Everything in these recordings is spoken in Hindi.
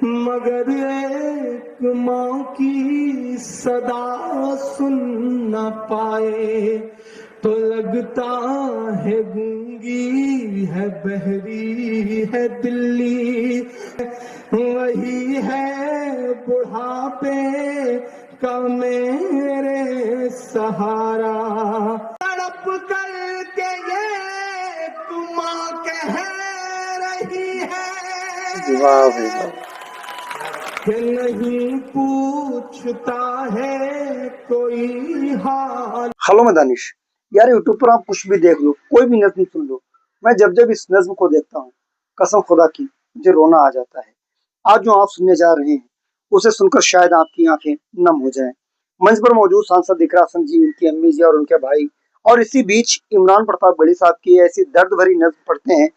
मगर एक माँ की सदा सुन न पाए तो लगता है गूंगी है, बहरी है दिल्ली। वही है बुढ़ापे का मेरे सहारा, तड़प करके ये माँ कह रही है कि नहीं पूछता है कोई हाल। हेलो मैं दानिश। यार यूट्यूब पर आप कुछ भी देख लो, कोई भी नज्म सुन लो, मैं जब जब इस नज्म को देखता हूँ, कसम खुदा की मुझे रोना आ जाता है। आज जो आप सुनने जा रहे हैं उसे सुनकर शायद आपकी आंखें नम हो जाएं। मंच पर मौजूद सांसद दिकरासन जी, उनकी अम्मी जी और उनके भाई, और इसी बीच इमरान प्रताप बड़ी साहब की ऐसी दर्द भरी नज्म पढ़ते हैं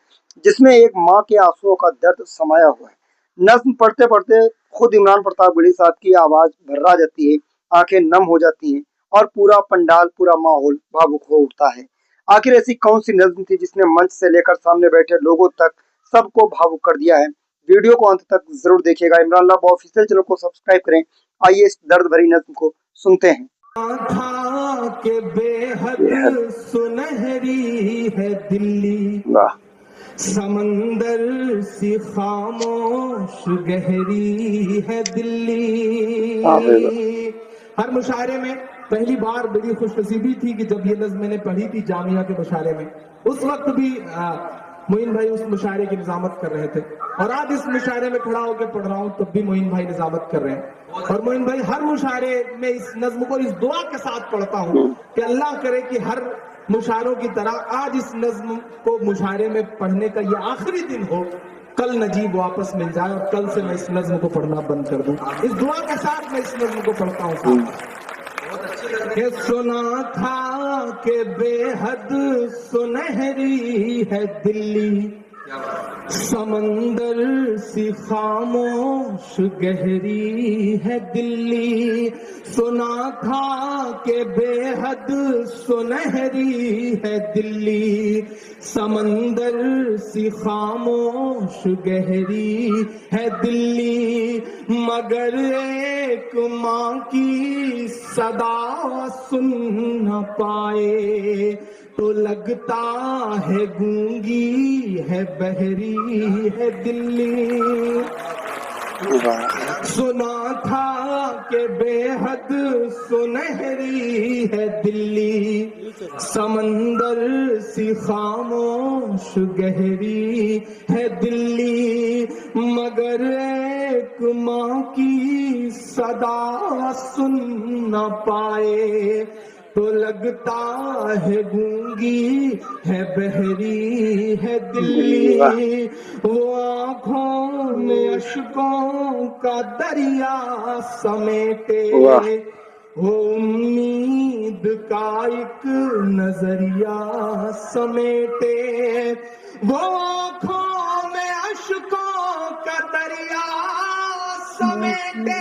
जिसमें एक माँ के आंसुओं का दर्द समाया हुआ है। नज्म पढ़ते पढ़ते खुद इमरान प्रताप बड़ी साहब की आवाज भर्रा जाती है, आंखें नम हो जाती हैं और पूरा पंडाल, पूरा माहौल भावुक हो उठता है। आखिर ऐसी कौन सी नज्म थी जिसने मंच से लेकर सामने बैठे लोगों तक सबको भावुक कर दिया है? वीडियो को अंत तक जरूर देखिएगा। इमरान लव ऑफिशियल चैनल को सब्सक्राइब करें। आइए इस दर्द भरी नज्म को सुनते हैं। था के बेहद सुनहरी है दिल्ली, समंदर सी खामोश गहरी है दिल्ली। हर मुशायरे में पहली बार बड़ी खुशनसीबी थी कि जब ये नज़्म मैंने पढ़ी थी जामिया के मुशायरे में, उस वक्त भी मोइन भाई उस मुशायरे की निजामत कर रहे थे, और आज इस मुशायरे में खड़ा होकर पढ़ रहा हूँ तब भी मोइन भाई निजामत कर रहे हैं। और मोइन भाई हर मुशायरे में इस नज़्म को इस दुआ के साथ पढ़ता हूँ कि अल्लाह करे कि हर मुशायरों की तरह आज इस नज़्म को मुशायरे में पढ़ने का ये आखिरी दिन हो, कल नजीब वापस मिल जाए और कल से मैं इस नज़्म को पढ़ना बंद कर दूं। इस दुआ के साथ मैं इस नज़्म को पढ़ता हूँ। ये सुना था कि बेहद सुनहरी है दिल्ली, समंदर सी खामोश गहरी है दिल्ली। सुना था कि बेहद सुनहरी है दिल्ली, समंदर सी खामोश गहरी है दिल्ली। मगर एक माँ की सदा सुन न पाए तो लगता है गूंगी है, बहरी है दिल्ली। सुना था कि बेहद सुनहरी है दिल्ली, समंदर सी खामोश गहरी है दिल्ली। मगर एक माँ की सदा सुन न पाए तो लगता है गूंगी है, बहरी है दिल्ली। वो आँखों में अश्कों का दरिया समेटे, वो उम्मीद का एक नजरिया समेटे। वो आँखों में अश्कों का दरिया समेटे,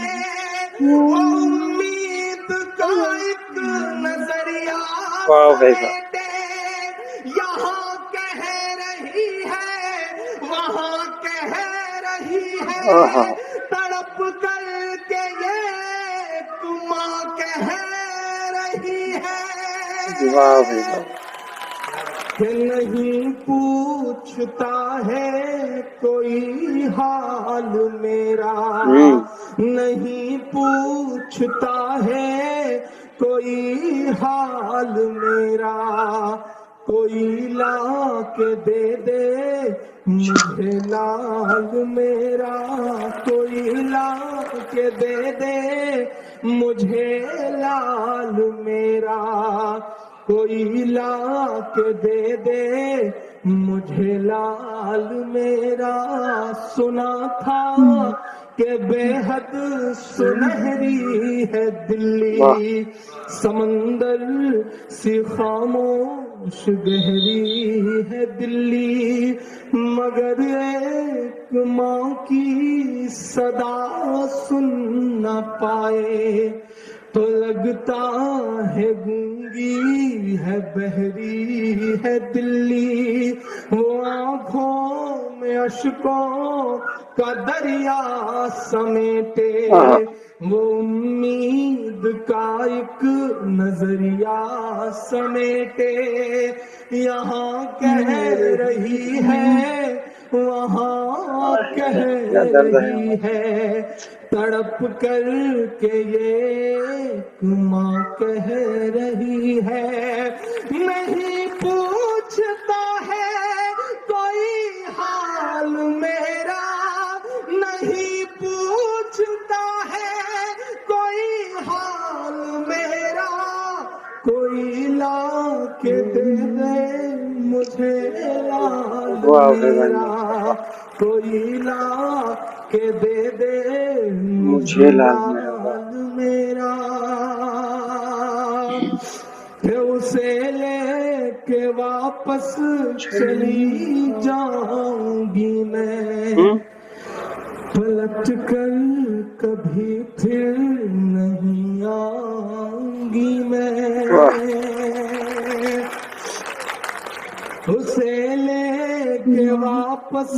वो उम्मीद का एक नजरिया समेटे। यहाँ कह रही है, वहाँ कह रही है, तड़प करके ये माँ कह रही है कि नहीं पूछता है कोई हाल मेरा, नहीं पूछता है कोई हाल मेरा। कोई ला के दे दे मुझे लाल मेरा, कोई ला के दे दे मुझे लाल मेरा, कोई ला के दे दे मुझे लाल मेरा। सुना था कि बेहद सुनहरी है दिल्ली, समंदर सी खामोश गहरी है दिल्ली। मगर एक माँ की सदा सुन न पाए तो लगता है गूंगी है, बहरी है दिल्ली। वो आँखों में अशकों का दरिया समेटे, वो उम्मीद का एक नजरिया समेटे। यहाँ कह रही है, वहाँ कह रही है, तड़प कर के ये माँ कह रही है। नहीं पूछता है कोई हाल मेरा, नहीं पूछता है कोई हाल मेरा, कोई ला के दे दे मुझे लाल मेरा, कोई ला के दे दे मुझे लाल मेरा। फिर उसे लेके वापस चली जाऊंगी मैं, पलट कर कभी फिर नहीं आऊंगी मैं। उसे लेके वापस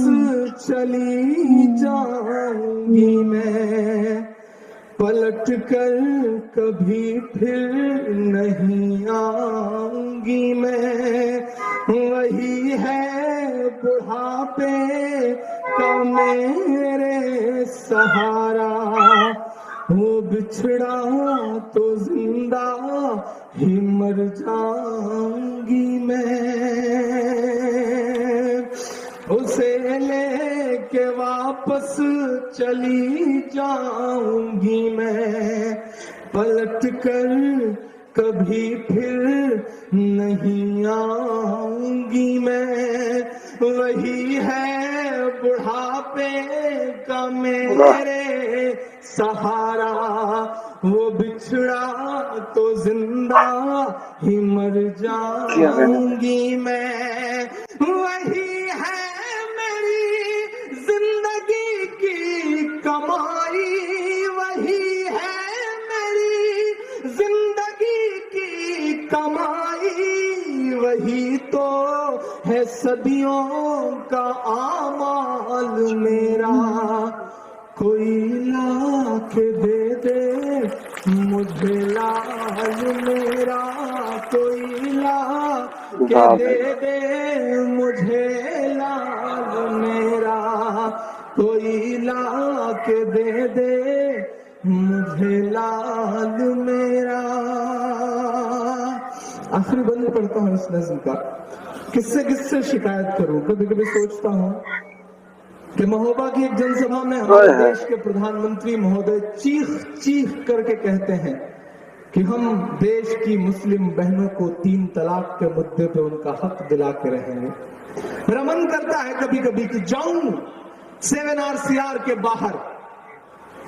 चली जाऊंगी मैं, पलट कर कभी फिर नहीं आऊंगी मैं। वही है बुढ़ापे का मेरे सहारा, वो बिछड़ा तो जिंदा ही मर जाऊंगी मैं। उसे लेके वापस चली जाऊंगी मैं, पलट कर कभी फिर नहीं आऊंगी मैं। वही है बुढ़ापे का मेरे सहारा, वो बिछड़ा तो जिंदा ही मर जाऊंगी मैं। वही है मेरी जिंदगी की कमाई, वही है मेरी जिंदगी की कमाई, वही तो है सदियों का आमाल मेरा। कोई ला के दे दे मुझे लाल मेरा, कोई ला के दे दे मुझे लाल मेरा, कोई ला के दे दे मुझे लाल मेरा। आखिरी बंद पढ़ता हूँ इस नज़्म का। किससे किससे शिकायत करूं? कभी कभी सोचता हूँ कि महोबा की एक जनसभा में हमारे देश के प्रधानमंत्री महोदय चीख चीख करके कहते हैं कि हम देश की मुस्लिम बहनों को 3 तलाक के मुद्दे पे उनका हक दिला के रहेंगे। मेरा मन करता है कभी कभी कि जाऊं 7RCR के बाहर,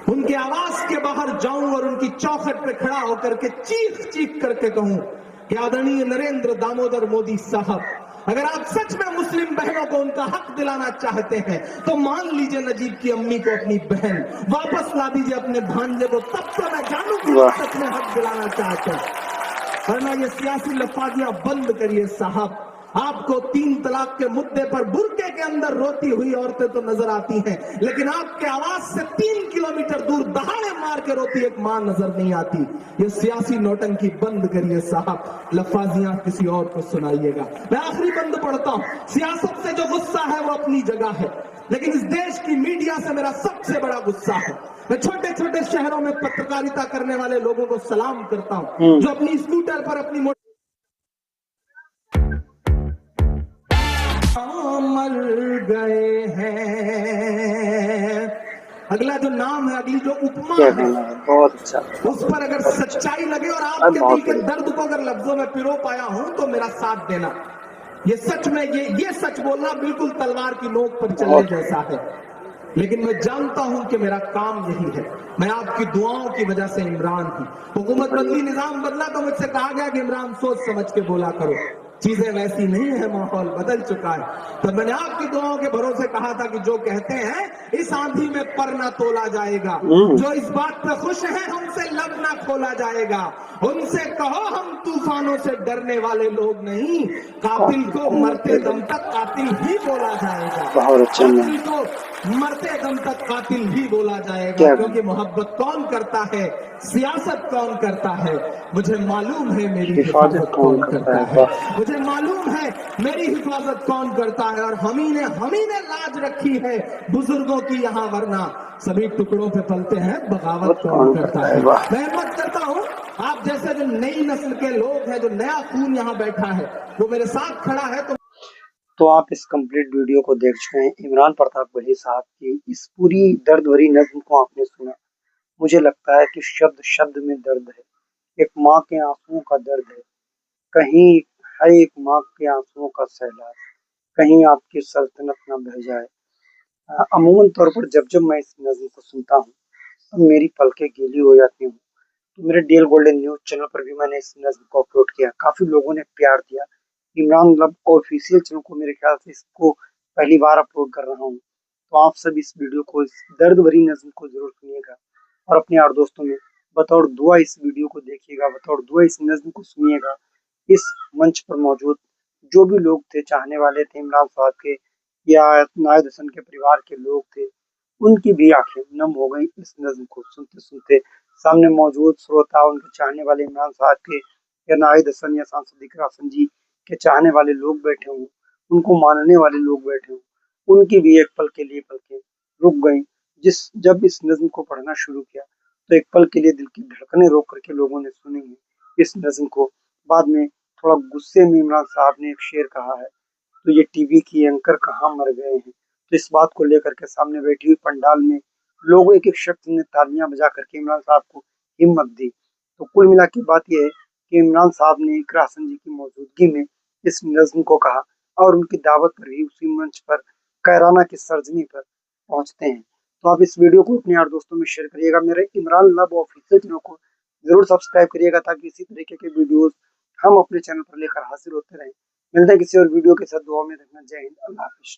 उनके आवास के बाहर जाऊं और उनकी चौखट पे खड़ा होकर के चीख चीख करके कहूं कि आदरणीय नरेंद्र दामोदर मोदी साहब, अगर आप सच में मुस्लिम बहनों को उनका हक दिलाना चाहते हैं तो मान लीजिए नजीब की अम्मी को अपनी बहन, वापस ला दीजिए अपने भांजे को, तब तो मैं जानूं कि आप सच में हक दिलाना चाहते हैं। वरना ये सियासी लफाजियां बंद करिए साहब। आपको 3 तलाक के मुद्दे पर बुर्के के अंदर रोती हुई औरतें तो नजर आती हैं, लेकिन आपके आवाज से 3 किलोमीटर दूर दहाड़े मार के रोती एक मां नजर नहीं आती। ये सियासी नौटंकी बंद करिए साहब, लफाजियां किसी और को सुनाइएगा। मैं आखिरी बंद पढ़ता हूं। सियासत से जो गुस्सा है वो अपनी जगह है, लेकिन इस देश की मीडिया से मेरा सबसे बड़ा गुस्सा है। मैं छोटे छोटे शहरों में पत्रकारिता करने वाले लोगों को सलाम करता हूं जो अपनी स्कूटर पर अपनी मर गए हैं। अगला जो नाम है, अगली जो उपमा है, बहुत अच्छा, उस पर अगर सच्चाई लगे और आपके दिल के दर्द को अगर लफ्जों में पिरो पाया हूं तो मेरा साथ देना। ये सच में ये सच बोलना बिल्कुल तलवार की नोक पर चलने जैसा है, लेकिन मैं जानता हूं कि मेरा काम यही है। मैं आपकी दुआओं की वजह से इमरान हूं। हुकूमत बदली, निजाम बदला तो मुझसे कहा गया कि इमरान सोच समझ के बोला करो। चीजें वैसी नहीं है, माहौल बदल चुका है। तो मैंने आपकी दुआओं के भरोसे कहा था कि जो कहते हैं इस आंधी में पर ना तोला जाएगा, जो इस बात पे खुश है हमसे लब ना खोला जाएगा, उनसे कहो हम तूफानों से डरने वाले लोग नहीं, कातिल को मरते दम तक कातिल ही बोला जाएगा, कातिल को मरते दम तक कातिल ही बोला जाएगा। क्योंकि मोहब्बत कौन करता है, सियासत कौन करता है, मुझे मालूम है मेरी हिफाजत कौन करता है, मुझे मालूम है मेरी हिफाजत कौन करता है। और हम ही ने लाज रखी है बुजुर्गों की यहाँ, वरना सभी टुकड़ों पे पलते हैं, बगावत कौन करता है। मैं हिम्मत करता हूँ आप जैसे जो नई नस्ल के लोग हैं, जो नया खून यहाँ बैठा है, वो मेरे साथ खड़ा है। तो आप इस कंप्लीट वीडियो को देख चुके हैं। इमरान प्रताप बली साहब की इस पूरी दर्द भरी नज्म को आपने सुना। मुझे लगता है कि शब्द शब्द में दर्द है, एक माँ के आंसुओं का दर्द है। कहीं है एक माँ के आंसुओं का सैलाब, कहीं आपकी सल्तनत न बह जाए। अमूमन तौर पर जब जब मैं इस नज्म को सुनता हूँ तो मेरी पलकें गीली हो जाती हूँ। तो मेरे डीएल गोल्डन न्यूज चैनल पर भी मैंने इस नज्म को अपलोड किया, काफी लोगों ने प्यार दिया। इमरान लब ऑफिशियल चैनल को मेरे ख्याल से इसको पहली बार अपलोड कर रहा हूँ। तो आप सब इस वीडियो को, इस दर्द भरी नज्म को जरूर सुनिएगा और अपने यार दोस्तों में बतौर दुआ इस वीडियो को देखिएगा, बतौर दुआ इस नज्म को सुनिएगा। इस मंच पर मौजूद जो भी लोग थे, चाहने वाले थे इमरान साहब के या नायद हसन के परिवार के लोग थे, उनकी भी आंखें नम हो गई इस नज्म को सुनते सुनते। सामने मौजूद श्रोता, उनके चाहने वाले इमरान साहब के या नाहिद हसन या सांसद इकरा हसन जी के चाहने वाले लोग बैठे हों, उनको मानने वाले लोग बैठे हों, उनकी भी एक पल के लिए पलकें रुक गई। जब इस नज्म को पढ़ना शुरू किया तो एक पल के लिए दिल की धड़कनें रोक करके लोगों ने सुनी है इस नज्म को। बाद में थोड़ा गुस्से में इमरान साहब ने एक शेर कहा है, तो ये टीवी की एंकर कहाँ मर गए हैं। तो इस बात को लेकर के सामने बैठी हुई पंडाल में लोगों एक एक शख्स ने तालियां बजा करके इमरान साहब को हिम्मत दी। तो कुल मिला के बात यह है कि इमरान साहब ने इकरा हसन जी की मौजूदगी में इस नज्म को कहा और उनकी दावत पर ही उसी मंच पर कैराना की सरजमी पर पहुंचते हैं। तो आप इस वीडियो को अपने यार दोस्तों में शेयर करिएगा। मेरे इमरान लब ऑफिशियल चैनल को जरूर सब्सक्राइब करिएगा ताकि इसी तरीके के वीडियोस हम अपने चैनल पर लेकर हाजिर होते रहें। मिलते हैं किसी और वीडियो के साथ। दुआ में रखना। जय हिंद, अल्लाह हाफिज।